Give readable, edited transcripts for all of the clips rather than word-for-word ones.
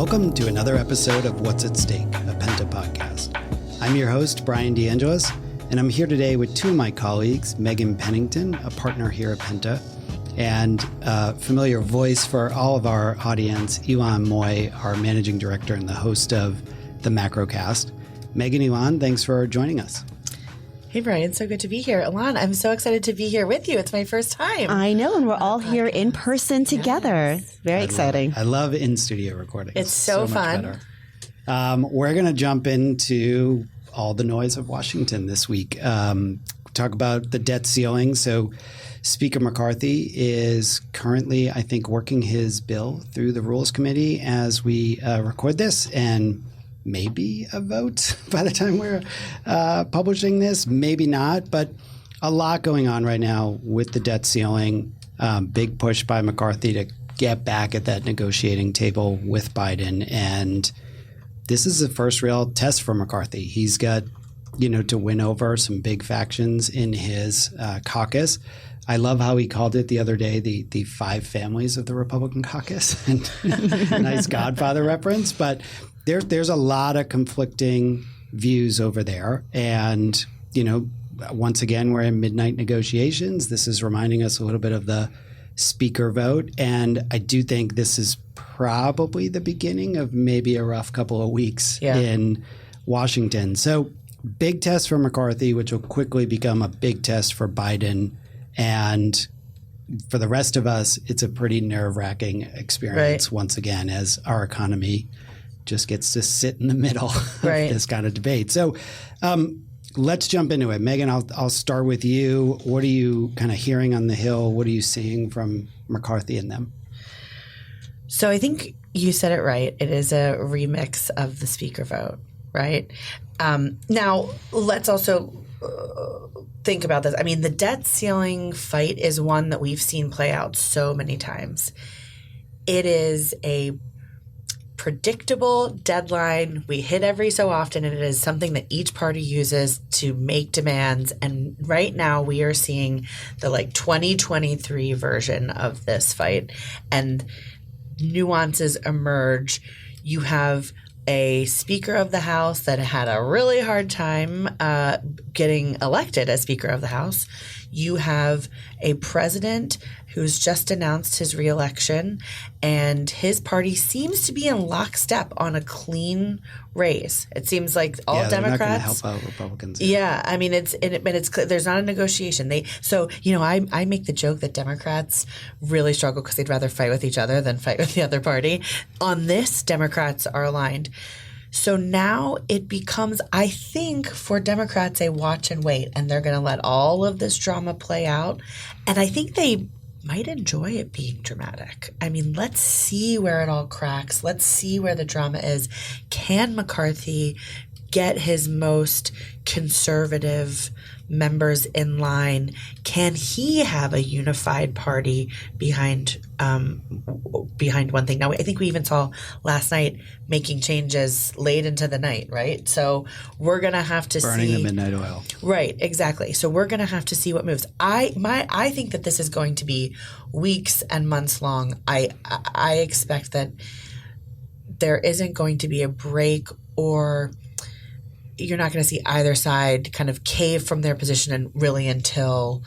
Welcome to another episode of What's at Stake, a Penta podcast. I'm your host, Bryan DeAngelis, and I'm here today with two of my colleagues, Meghan Pennington, a partner here at Penta, and a familiar voice for all of our audience, Ylan Moy, our managing director and the host of the Macrocast. Meghan, Ylan, thanks for joining us. Hey, Bryan. So good to be here. Ylan, I'm so excited to be here with you. It's my first time. I know, and we're all here in person together. Yes. Very exciting. I love in-studio recording. It's so fun. We're going to jump into all the noise of Washington this week. Talk about the debt ceiling. So Speaker McCarthy is currently, I think, working his bill through the Rules Committee as we record this, and maybe a vote by the time we're publishing this, maybe not, but a lot going on right now with the debt ceiling. Big push by McCarthy to get back at that negotiating table with Biden. And this is the first real test for McCarthy. He's got, to win over some big factions in his caucus. I love how he called it the other day, the five families of the Republican caucus. Nice Godfather reference, but there's a lot of conflicting views over there. And, once again, we're in midnight negotiations. This is reminding us a little bit of the speaker vote. And I do think this is probably the beginning of maybe a rough couple of weeks in Washington. So big test for McCarthy, which will quickly become a big test for Biden. And for the rest of us, it's a pretty nerve-wracking experience once again as our economy just gets to sit in the middle of this kind of debate. So let's jump into it. Meghan, I'll start with you. What are you kind of hearing on the Hill? What are you seeing from McCarthy and them? So I think you said it right. It is a remix of the speaker vote, right? Now, let's also think about this. I mean, the debt ceiling fight is one that we've seen play out so many times. It is a predictable deadline. We hit every so often, and it is something that each party uses to make demands. And right now we are seeing the 2023 version of this fight, and nuances emerge. You have a Speaker of the House that had a really hard time getting elected as Speaker of the House. You have a president who's just announced his reelection, and his party seems to be in lockstep on a clean race. It seems like all Democrats. They're not going to help out Republicans. Yeah, I mean, it's there's not a negotiation. I make the joke that Democrats really struggle because they'd rather fight with each other than fight with the other party. On this, Democrats are aligned. So now it becomes, I think, for Democrats, a watch and wait, and they're going to let all of this drama play out. And I think they might enjoy it being dramatic. I mean, let's see where it all cracks. Let's see where the drama is. Can McCarthy get his most conservative members in line? Can he have a unified party behind one thing? Now, I think we even saw last night making changes late into the night, right? So we're going to have to Burning the midnight oil. Right, exactly. So we're going to have to see what moves. I think that this is going to be weeks and months long. I expect that there isn't going to be a break, or you're not going to see either side kind of cave from their position and really until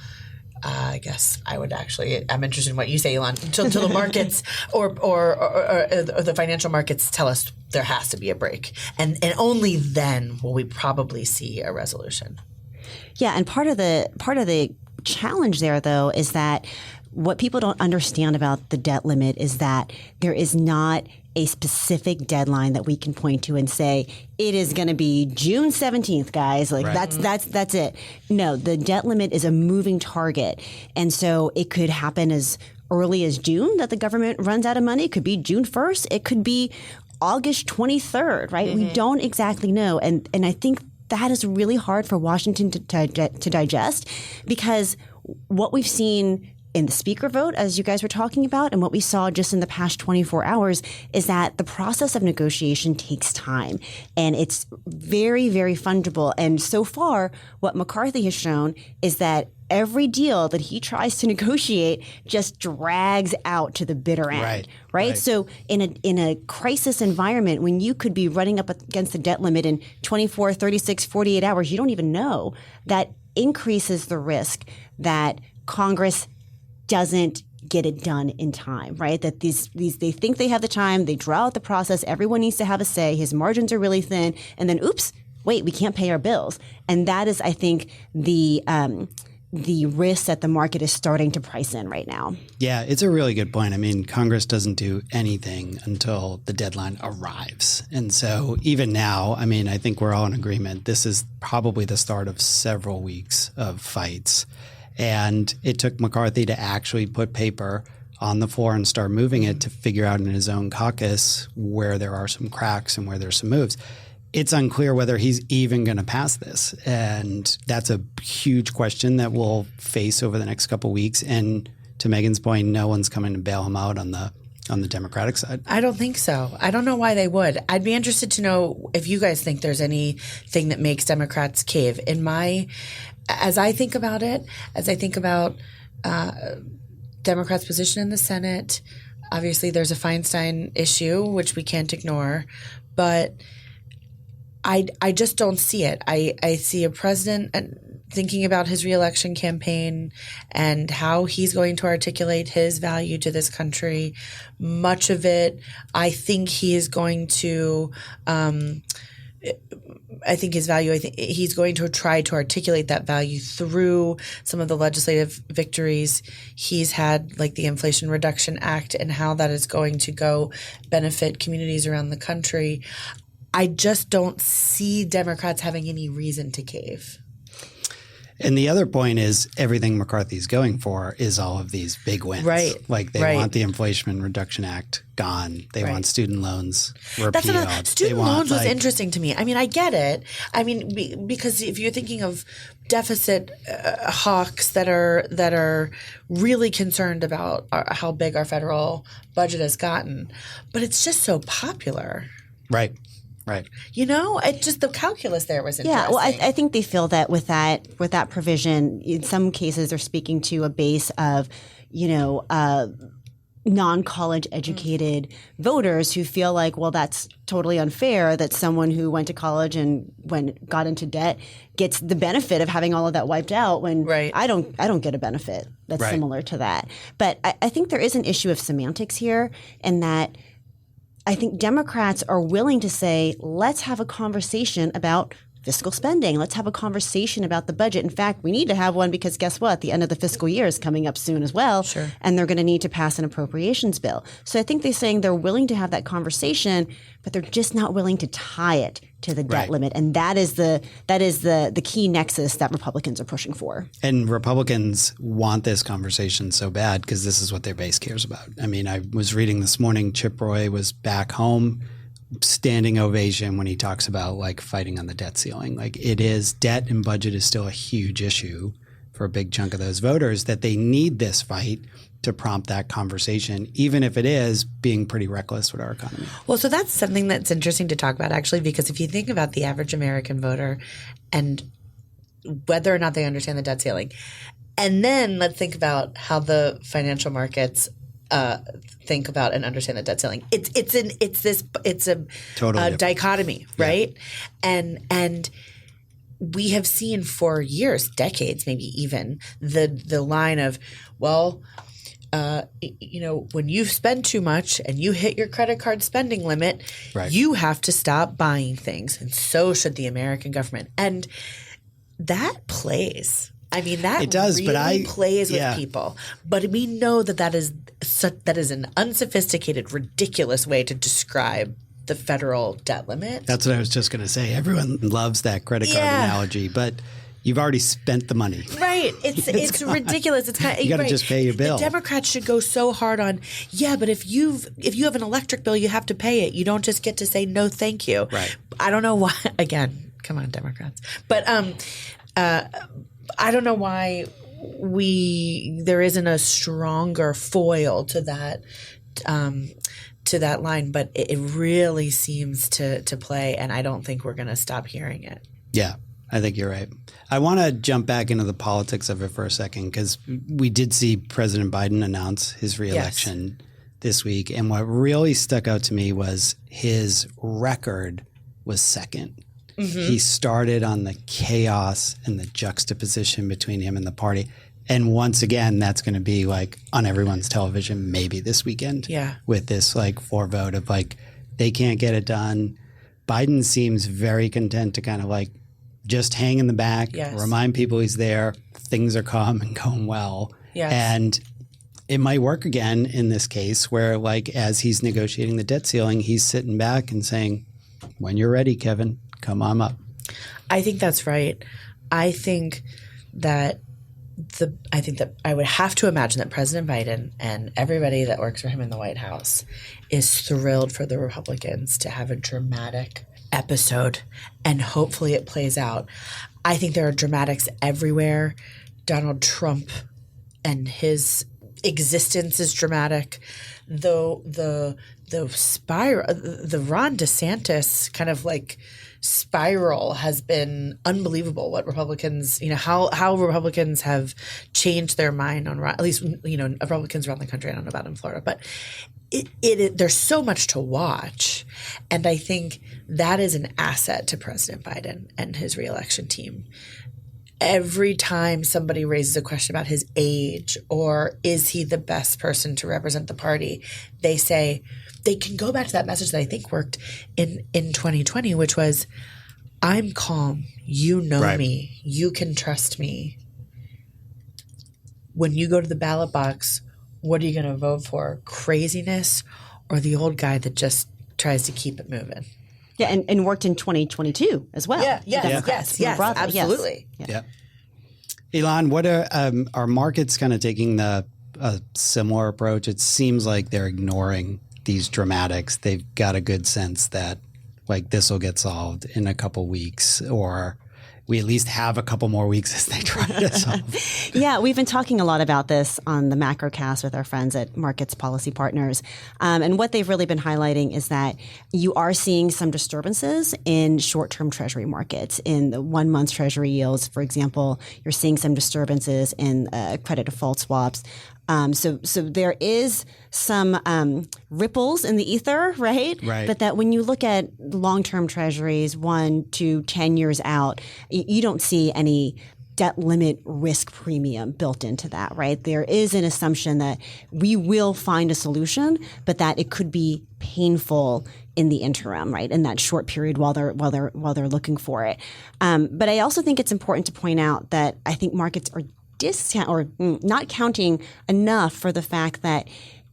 I guess I'm interested in what you say, Ylan, until the markets or the financial markets tell us there has to be a break. And only then will we probably see a resolution. Yeah, and part of the challenge there, though, is that what people don't understand about the debt limit is that there is not a specific deadline that we can point to and say it is going to be June 17th, guys. That's it. No, the debt limit is a moving target, and so it could happen as early as June that the government runs out of money. It could be June 1st. It could be August 23rd. Right? Mm-hmm. We don't exactly know, and I think that is really hard for Washington to digest, because what we've seen in the speaker vote, as you guys were talking about, and what we saw just in the past 24 hours is that the process of negotiation takes time, and it's very, very fungible. And so far, what McCarthy has shown is that every deal that he tries to negotiate just drags out to the bitter end, right? So in a crisis environment, when you could be running up against the debt limit in 24, 36, 48 hours, you don't even know, that increases the risk that Congress doesn't get it done in time, right? That these they think they have the time, they draw out the process, everyone needs to have a say, his margins are really thin, and then oops, wait, we can't pay our bills. And that is, I think, the risk that the market is starting to price in right now. Yeah, it's a really good point. I mean, Congress doesn't do anything until the deadline arrives. And so even now, I mean, I think we're all in agreement. This is probably the start of several weeks of fights. And it took McCarthy to actually put paper on the floor and start moving it to figure out in his own caucus where there are some cracks and where there's some moves. It's unclear whether he's even going to pass this. And that's a huge question that we'll face over the next couple of weeks. And to Meghan's point, no one's coming to bail him out on the Democratic side. I don't think so. I don't know why they would. I'd be interested to know if you guys think there's anything that makes Democrats cave. As I think about it, as I think about Democrats' position in the Senate, obviously there's a Feinstein issue, which we can't ignore, but I just don't see it. I see a president thinking about his reelection campaign and how he's going to articulate his value to this country. Much of it, I think he is going to he's going to try to articulate that value through some of the legislative victories he's had, like the Inflation Reduction Act, and how that is going to go benefit communities around the country. I just don't see Democrats having any reason to cave. And the other point is everything McCarthy's going for is all of these big wins. Right. Like they want the Inflation Reduction Act gone. They want student loans repealed. Student loans was interesting to me. I mean, I get it. I mean, because if you're thinking of deficit hawks that are really concerned about how big our federal budget has gotten, but it's just so popular. Right. Right. You know, it just the calculus there was interesting. Yeah, well, I think they feel that with that provision, in some cases, they're speaking to a base of, non-college educated voters who feel like, well, that's totally unfair that someone who went to college and got into debt gets the benefit of having all of that wiped out when I don't get a benefit that's similar to that. But I think there is an issue of semantics here, in that I think Democrats are willing to say, let's have a conversation about fiscal spending. Let's have a conversation about the budget. In fact, we need to have one because guess what? The end of the fiscal year is coming up soon as well. Sure. And they're going to need to pass an appropriations bill. So I think they're saying they're willing to have that conversation, but they're just not willing to tie it to the debt limit. And that is the key nexus that Republicans are pushing for. And Republicans want this conversation so bad because this is what their base cares about. I mean, I was reading this morning, Chip Roy was back home, standing ovation when he talks about like fighting on the debt ceiling. Like it is, debt and budget is still a huge issue for a big chunk of those voters, that they need this fight to prompt that conversation, even if it is being pretty reckless with our economy. Well, so that's something that's interesting to talk about, actually, because if you think about the average American voter and whether or not they understand the debt ceiling, and then let's think about how the financial markets think about and understand the debt ceiling. It's a totally dichotomy, right? Yeah. And we have seen for years, decades, maybe even the line of, well, when you spend too much and you hit your credit card spending limit, you have to stop buying things, and so should the American government. And that plays. I mean, that it does, really plays with people. But we know that is an unsophisticated, ridiculous way to describe the federal debt limit. That's what I was just going to say. Everyone loves that credit card analogy, but you've already spent the money. Right. It's ridiculous. It's kind of, you got to just pay your bill. The Democrats should go so hard on, but if you have an electric bill, you have to pay it. You don't just get to say no, thank you. Right. I don't know why. Again, come on, Democrats. But I don't know why there isn't a stronger foil to that line, but it really seems to play, and I don't think we're going to stop hearing it. Yeah, I think you're right. I want to jump back into the politics of it for a second, because we did see President Biden announce his reelection this week, and what really stuck out to me was his record was second. He started on the chaos and the juxtaposition between him and the party. And once again, that's going to be like on everyone's television maybe this weekend with this like 4 vote of like they can't get it done. Biden seems very content to kind of like just hang in the back, remind people he's there, things are calm and going well. And it might work again in this case where like as he's negotiating the debt ceiling, he's sitting back and saying, when you're ready, Kevin, come on up. I think that's right. I think that I would have to imagine that President Biden and everybody that works for him in the White House is thrilled for the Republicans to have a dramatic episode, and hopefully it plays out. I think there are dramatics everywhere. Donald Trump and his existence is dramatic. The spiral, the Ron DeSantis kind of like spiral has been unbelievable. What Republicans, how Republicans have changed their mind on, at least, Republicans around the country. I don't know about in Florida, but there's so much to watch. And I think that is an asset to President Biden and his reelection team. Every time somebody raises a question about his age or is he the best person to represent the party, they say they can go back to that message that I think worked in 2020, which was, I'm calm. You know me. You can trust me. When you go to the ballot box, what are you going to vote for? Craziness or the old guy that just tries to keep it moving? Yeah, and worked in 2022 as well. Yes, absolutely. Yeah. Ylan, what are markets kind of taking a similar approach? It seems like they're ignoring these dramatics. They've got a good sense that like this will get solved in a couple weeks, or we at least have a couple more weeks as they try to solve. Yeah, we've been talking a lot about this on the Macrocast with our friends at Markets Policy Partners. And what they've really been highlighting is that you are seeing some disturbances in short-term treasury markets. In the 1-month treasury yields, for example, you're seeing some disturbances in credit default swaps. So there is some ripples in the ether, right? But that when you look at long-term treasuries, 1 to 10 years out, you don't see any debt limit risk premium built into that, right? There is an assumption that we will find a solution, but that it could be painful in the interim, right? In that short period while they're looking for it. But I also think it's important to point out that I think markets are not counting enough for the fact that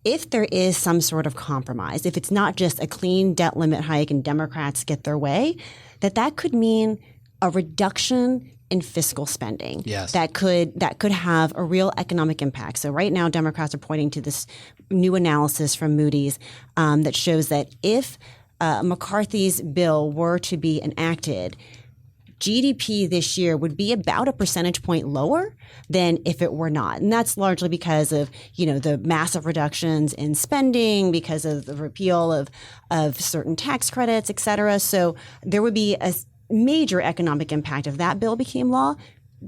if there is some sort of compromise, if it's not just a clean debt limit hike and Democrats get their way, that could mean a reduction in fiscal spending. That could have a real economic impact. So right now, Democrats are pointing to this new analysis from Moody's that shows that if McCarthy's bill were to be enacted, GDP this year would be about a percentage point lower than if it were not. And that's largely because of, the massive reductions in spending, because of the repeal of certain tax credits, et cetera. So there would be a major economic impact if that bill became law.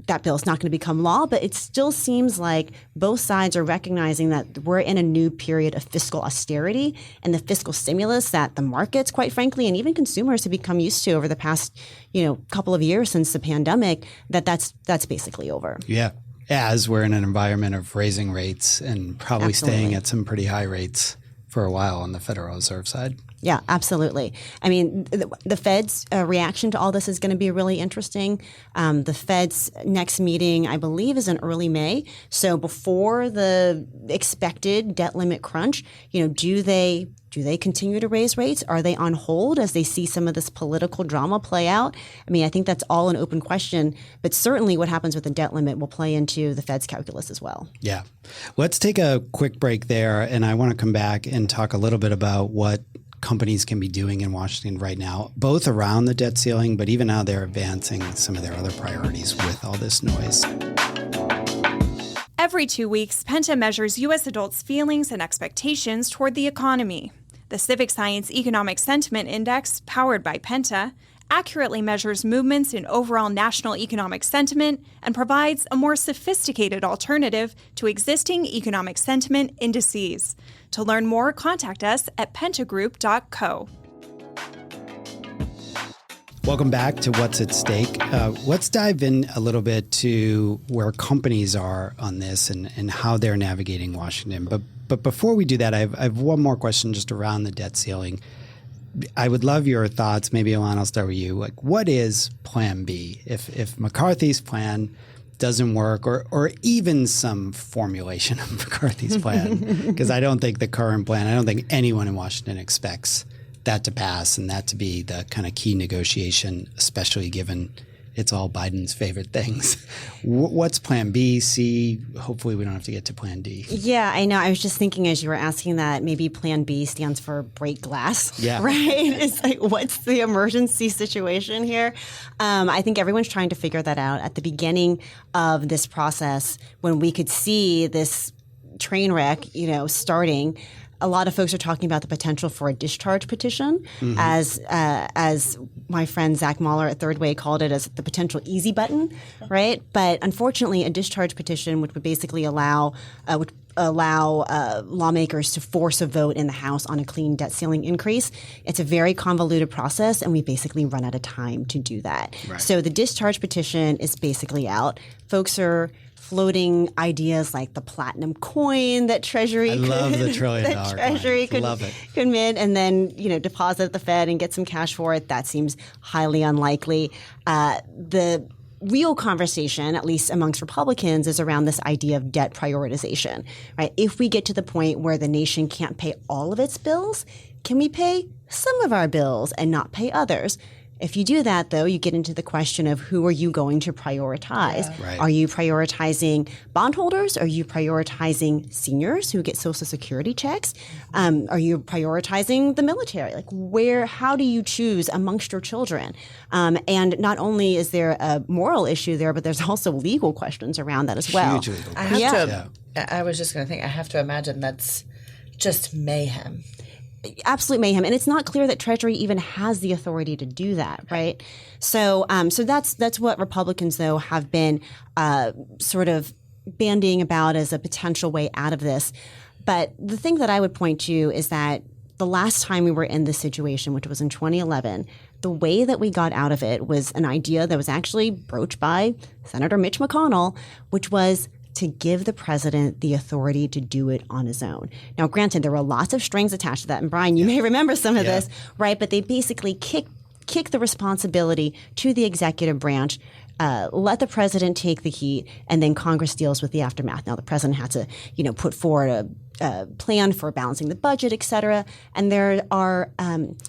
That bill is not going to become law, but it still seems like both sides are recognizing that we're in a new period of fiscal austerity, and the fiscal stimulus that the markets, quite frankly, and even consumers have become used to over the past, couple of years since the pandemic, that's basically over. Yeah. As we're in an environment of raising rates and probably staying at some pretty high rates for a while on the Federal Reserve side. Yeah, absolutely. I mean, the Fed's reaction to all this is going to be really interesting. The Fed's next meeting, I believe, is in early May. So before the expected debt limit crunch, do they continue to raise rates? Are they on hold as they see some of this political drama play out? I mean, I think that's all an open question. But certainly what happens with the debt limit will play into the Fed's calculus as well. Yeah. Let's take a quick break there. And I want to come back and talk a little bit about what companies can be doing in Washington right now, both around the debt ceiling, but even how they're advancing some of their other priorities with all this noise. Every 2 weeks, Penta measures U.S. adults' feelings and expectations toward the economy. The Civic Science Economic Sentiment Index, powered by Penta, accurately measures movements in overall national economic sentiment and provides a more sophisticated alternative to existing economic sentiment indices. To learn more, contact us at pentagroup.co. Welcome back to What's at Stake. Let's dive in a little bit to where companies are on this and how they're navigating Washington. But before we do that, I have one more question just around the debt ceiling. I would love your thoughts. Maybe, Ylan, I'll start with you. Like, what is Plan B? If McCarthy's plan doesn't work, or even some formulation of McCarthy's plan, because I don't think the current plan, I don't think anyone in Washington expects that to pass and that to be the kind of key negotiation, especially given it's all Biden's favorite things. What's Plan B, C? Hopefully we don't have to get to Plan D. Yeah, I know. I was just thinking as you were asking that maybe Plan B stands for break glass, yeah. Right? It's like, what's the emergency situation here? I think everyone's trying to figure that out. At the beginning of this process, when we could see this train wreck, starting, a lot of folks are talking about the potential for a discharge petition, as my friend Zach Mahler at Third Way called it, as the potential easy button, right? But unfortunately, a discharge petition, which would basically allow lawmakers to force a vote in the House on a clean debt ceiling increase. It's a very convoluted process, and we basically run out of time to do that. Right. So the discharge petition is basically out. Folks are floating ideas like the platinum coin that Treasury could mint and then deposit at the Fed and get some cash for it. That seems highly unlikely. The real conversation, at least amongst Republicans, is around this idea of debt prioritization. Right? If we get to the point where the nation can't pay all of its bills, can we pay some of our bills and not pay others? If you do that, though, you get into the question of who are you going to prioritize? Yeah. Right. Are you prioritizing bondholders? Are you prioritizing seniors who get Social Security checks? Are you prioritizing the military? Like, how do you choose amongst your children? And not only is there a moral issue there, but there's also legal questions around that as well. Huge legal I was just going to think, I have to imagine that's just mayhem. Absolute mayhem, and it's not clear that Treasury even has the authority to do that, right? So that's what Republicans, though, have been sort of bandying about as a potential way out of this. But the thing that I would point to is that the last time we were in this situation, which was in 2011, the way that we got out of it was an idea that was actually broached by Senator Mitch McConnell, which was to give the president the authority to do it on his own. Now, granted, there were lots of strings attached to that. And Bryan, you may remember some of this, right? But they basically kick the responsibility to the executive branch, let the president take the heat, and then Congress deals with the aftermath. Now, the president had to, put forward a plan for balancing the budget, et cetera. And there are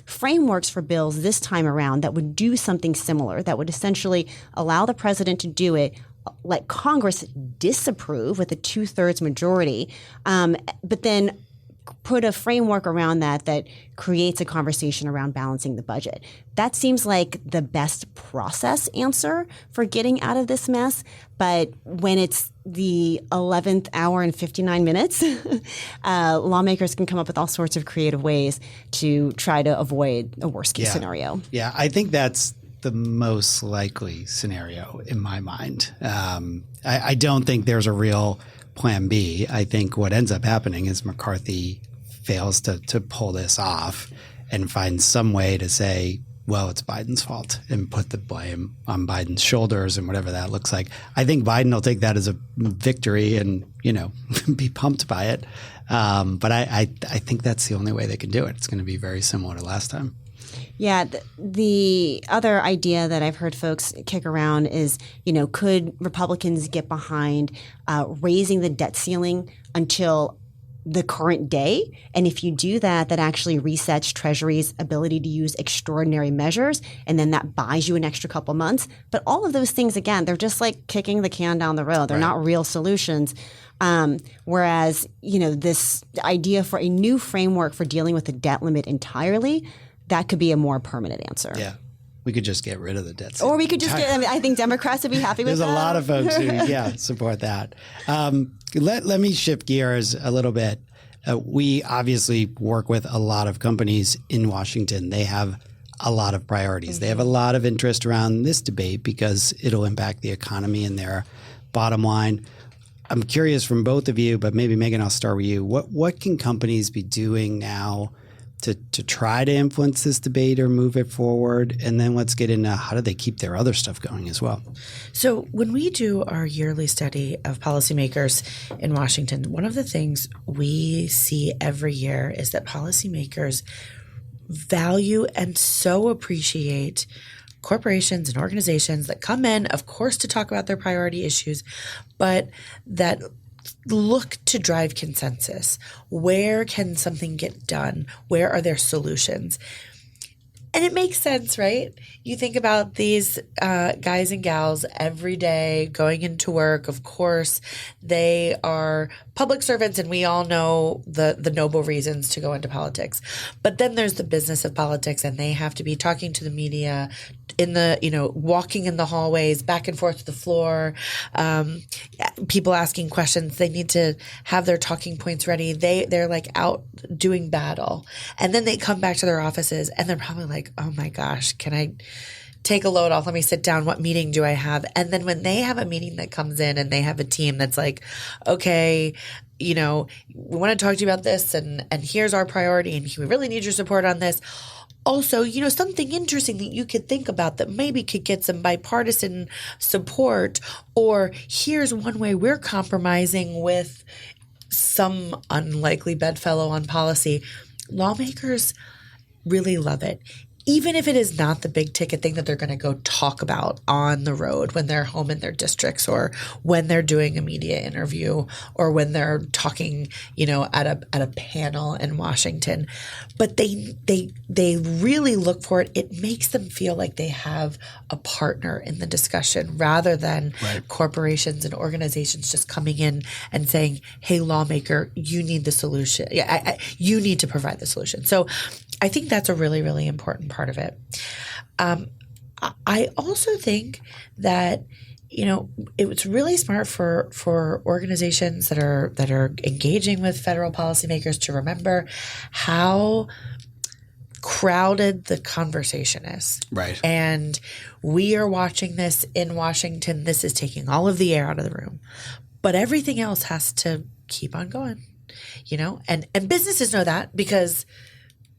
frameworks for bills this time around that would do something similar, that would essentially allow the president to do it, let Congress disapprove with a 2/3 majority, but then put a framework around that creates a conversation around balancing the budget. That seems like the best process answer for getting out of this mess. But when it's the 11th hour and 59 minutes, lawmakers can come up with all sorts of creative ways to try to avoid a worst case scenario. Yeah, I think that's the most likely scenario in my mind. I don't think there's a real Plan B. I think what ends up happening is McCarthy fails to pull this off and find some way to say, well, it's Biden's fault and put the blame on Biden's shoulders and whatever that looks like. I think Biden will take that as a victory and, be pumped by it. But I think that's the only way they can do it. It's going to be very similar to last time. Yeah, the other idea that I've heard folks kick around is, could Republicans get behind raising the debt ceiling until the current day? And if you do that, that actually resets Treasury's ability to use extraordinary measures, and then that buys you an extra couple months. But all of those things, again, they're just like kicking the can down the road. They're not real solutions. Whereas, this idea for a new framework for dealing with the debt limit entirely, that could be a more permanent answer. Yeah. We could just get rid of the debt ceiling. Or we could just I think Democrats would be happy with that. There's a lot of folks who, support that. Let me shift gears a little bit. We obviously work with a lot of companies in Washington. They have a lot of priorities. They have a lot of interest around this debate because it'll impact the economy and their bottom line. I'm curious from both of you, but maybe Meghan, I'll start with you. What can companies be doing now to try to influence this debate or move it forward? And then let's get into how do they keep their other stuff going as well? So when we do our yearly study of policymakers in Washington, one of the things we see every year is that policymakers value and so appreciate corporations and organizations that come in, of course, to talk about their priority issues, but that look to drive consensus. Where can something get done? Where are there solutions? And it makes sense, right? You think about these guys and gals every day going into work. Of course, they are public servants, and we all know the noble reasons to go into politics. But then there's the business of politics, and they have to be talking to the media, walking in the hallways, back and forth to the floor, people asking questions. They need to have their talking points ready. They're like out doing battle. And then they come back to their offices and they're probably like, oh my gosh, can I take a load off? Let me sit down. What meeting do I have? And then when they have a meeting that comes in and they have a team that's like, okay, we want to talk to you about this and here's our priority and we really need your support on this. Also, something interesting that you could think about that maybe could get some bipartisan support, or here's one way we're compromising with some unlikely bedfellow on policy. Lawmakers really love it. Even if it is not the big ticket thing that they're going to go talk about on the road when they're home in their districts, or when they're doing a media interview, or when they're talking, at a panel in Washington. But they really look for it. It makes them feel like they have a partner in the discussion, rather than corporations and organizations just coming in and saying, "Hey, lawmaker, you need the solution. Yeah, you need to provide the solution." So I think that's a really, really important part of it. I also think that it's really smart for organizations that are engaging with federal policymakers to remember how crowded the conversation is. Right. And we are watching this in Washington. This is taking all of the air out of the room. But everything else has to keep on going, and businesses know that, because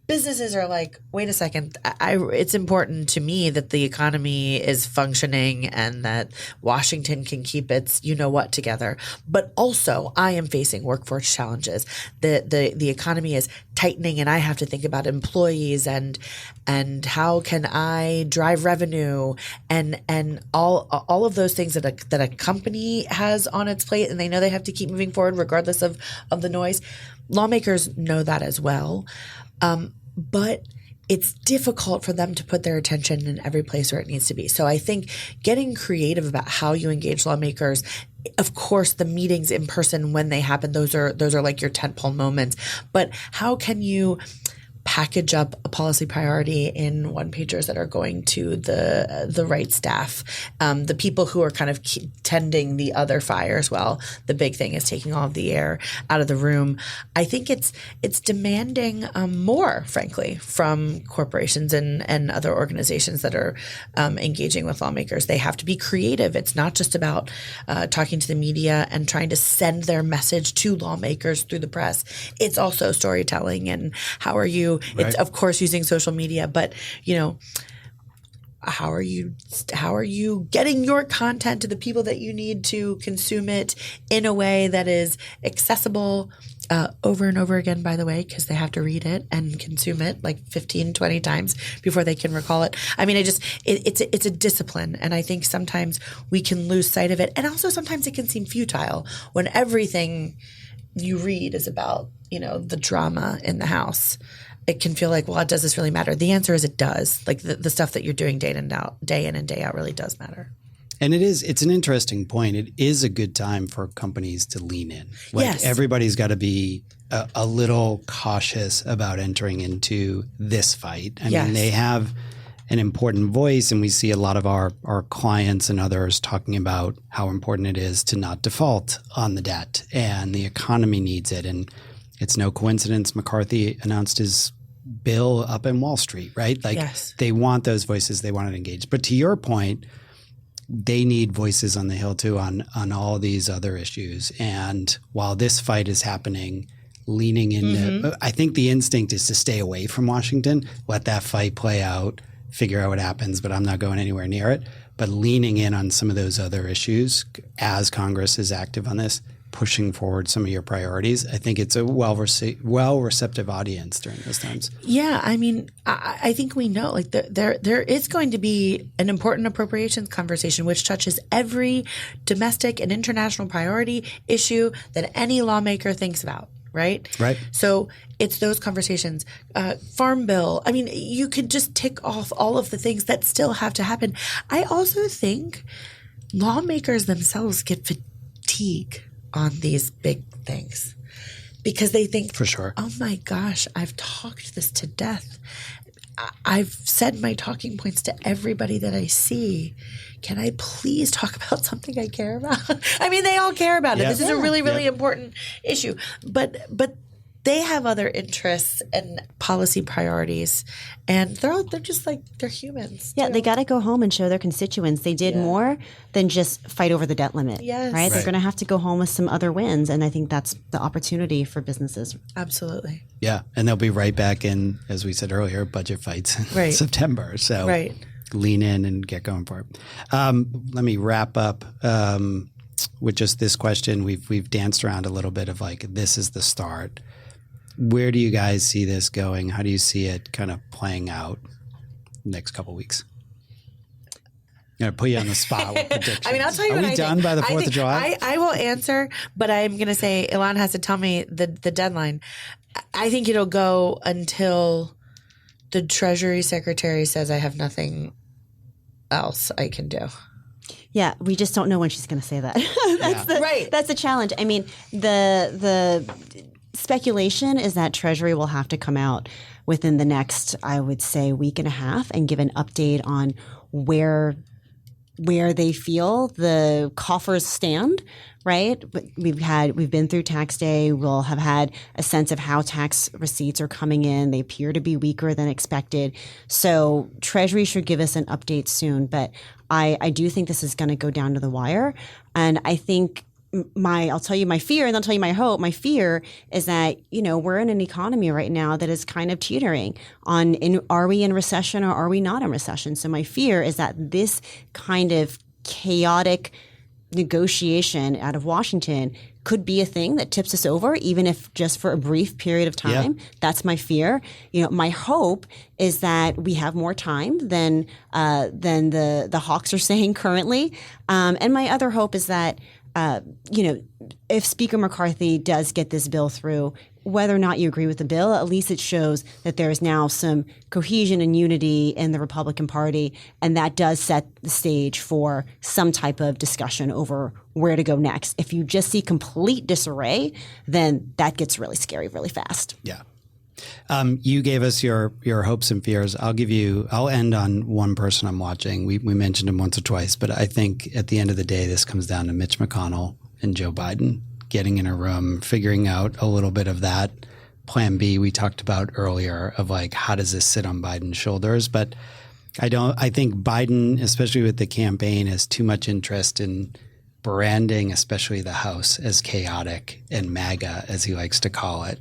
businesses are like, wait a second, it's important to me that the economy is functioning and that Washington can keep its you-know-what together. But also, I am facing workforce challenges. The economy is tightening, and I have to think about employees and how can I drive revenue and all of those things that a company has on its plate, and they know they have to keep moving forward regardless of the noise. Lawmakers know that as well. But it's difficult for them to put their attention in every place where it needs to be. So I think getting creative about how you engage lawmakers, of course, the meetings in person when they happen, those are like your tentpole moments. But how can you package up a policy priority in one-pagers that are going to the right staff, the people who are kind of tending the other fires while the big thing is taking all of the air out of the room. I think it's demanding more, frankly, from corporations and other organizations that are engaging with lawmakers. They have to be creative. It's not just about talking to the media and trying to send their message to lawmakers through the press. It's also storytelling and how are you It's of course using social media, but how are you getting your content to the people that you need to consume it in a way that is accessible over and over again, by the way, because they have to read it and consume it like 15, 20 times before they can recall it. I mean, it's a discipline, and I think sometimes we can lose sight of it. And also sometimes it can seem futile when everything you read is about, the drama in the house. It can feel like, well, does this really matter? The answer is it does. Like the stuff that you're doing day in and day out really does matter. And it's an interesting point. It is a good time for companies to lean in. Yes. Everybody's got to be a little cautious about entering into this fight. I mean, they have an important voice. And we see a lot of our clients and others talking about how important it is to not default on the debt, and the economy needs it. And it's no coincidence McCarthy announced his bill up in Wall Street, right? Like They want those voices. They want to engage. But to your point, they need voices on the Hill too on all these other issues. And while this fight is happening, leaning into, I think the instinct is to stay away from Washington, let that fight play out, figure out what happens, but I'm not going anywhere near it. But leaning in on some of those other issues as Congress is active on this, pushing forward some of your priorities, I think it's a well-receptive audience during those times. Yeah, I mean, I think we know like there is going to be an important appropriations conversation which touches every domestic and international priority issue that any lawmaker thinks about. Right? Right. So it's those conversations. Farm bill. I mean, you could just tick off all of the things that still have to happen. I also think lawmakers themselves get fatigue on these big things because they think, for sure, oh my gosh, I've talked this to death. I've said my talking points to everybody that I see. Can I please talk about something I care about? I mean, they all care about it. This is a really, really important issue. But they have other interests and policy priorities, and they're just like they're humans. Yeah, they got to go home and show their constituents they did more than just fight over the debt limit. Yes, right? They're going to have to go home with some other wins, and I think that's the opportunity for businesses. Absolutely. Yeah, and they'll be right back in, as we said earlier, budget fights in September. So lean in and get going for it. Let me wrap up with just this question. We've danced around a little bit of like, this is the start. Where do you guys see this going? How do you see it kind of playing out next couple of weeks? I'm going to put you on the spot with predictions. I mean, I'll tell you Are what we done by the 4th of July? I will answer, but I'm going to say Ylan has to tell me the deadline. I think it'll go until the Treasury Secretary says I have nothing else I can do. Yeah, we just don't know when she's going to say that. That's the challenge. I mean, the speculation is that Treasury will have to come out within the next, I would say, week and a half and give an update on where they feel the coffers stand, right? We've been through tax day. We'll have had a sense of how tax receipts are coming in. They appear to be weaker than expected. So Treasury should give us an update soon. But I do think this is going to go down to the wire. And I think I'll tell you my fear, and I'll tell you my hope. My fear is that, we're in an economy right now that is kind of teetering on, are we in recession or are we not in recession? So my fear is that this kind of chaotic negotiation out of Washington could be a thing that tips us over, even if just for a brief period of time. Yeah. That's my fear. My hope is that we have more time than the hawks are saying currently. And my other hope is that if Speaker McCarthy does get this bill through, whether or not you agree with the bill, at least it shows that there is now some cohesion and unity in the Republican Party, and that does set the stage for some type of discussion over where to go next. If you just see complete disarray, then that gets really scary really fast. Yeah. You gave us your hopes and fears. I'll end on one person I'm watching. We mentioned him once or twice, but I think at the end of the day, this comes down to Mitch McConnell and Joe Biden getting in a room, figuring out a little bit of that plan B we talked about earlier of like, how does this sit on Biden's shoulders? But I think Biden, especially with the campaign, has too much interest in branding, especially the House, as chaotic and MAGA, as he likes to call it.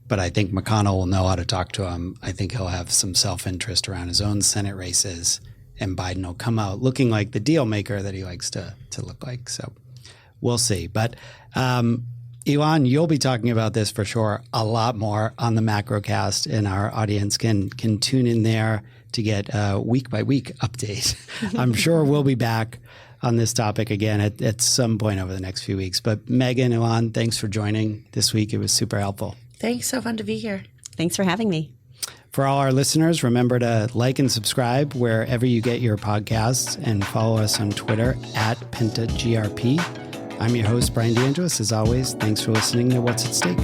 But I think McConnell will know how to talk to him. I think he'll have some self-interest around his own Senate races, and Biden will come out looking like the deal maker that he likes to look like. So we'll see. But Ylan, you'll be talking about this for sure a lot more on the Macrocast, and our audience can tune in there to get a week-by-week update. I'm sure we'll be back on this topic again at some point over the next few weeks. But Meghan, Ylan, thanks for joining this week. It was super helpful. Thanks. So fun to be here. Thanks for having me. For all our listeners, remember to like and subscribe wherever you get your podcasts, and follow us on Twitter at PentaGRP. I'm your host, Bryan DeAngelis. As always, thanks for listening to What's at Stake.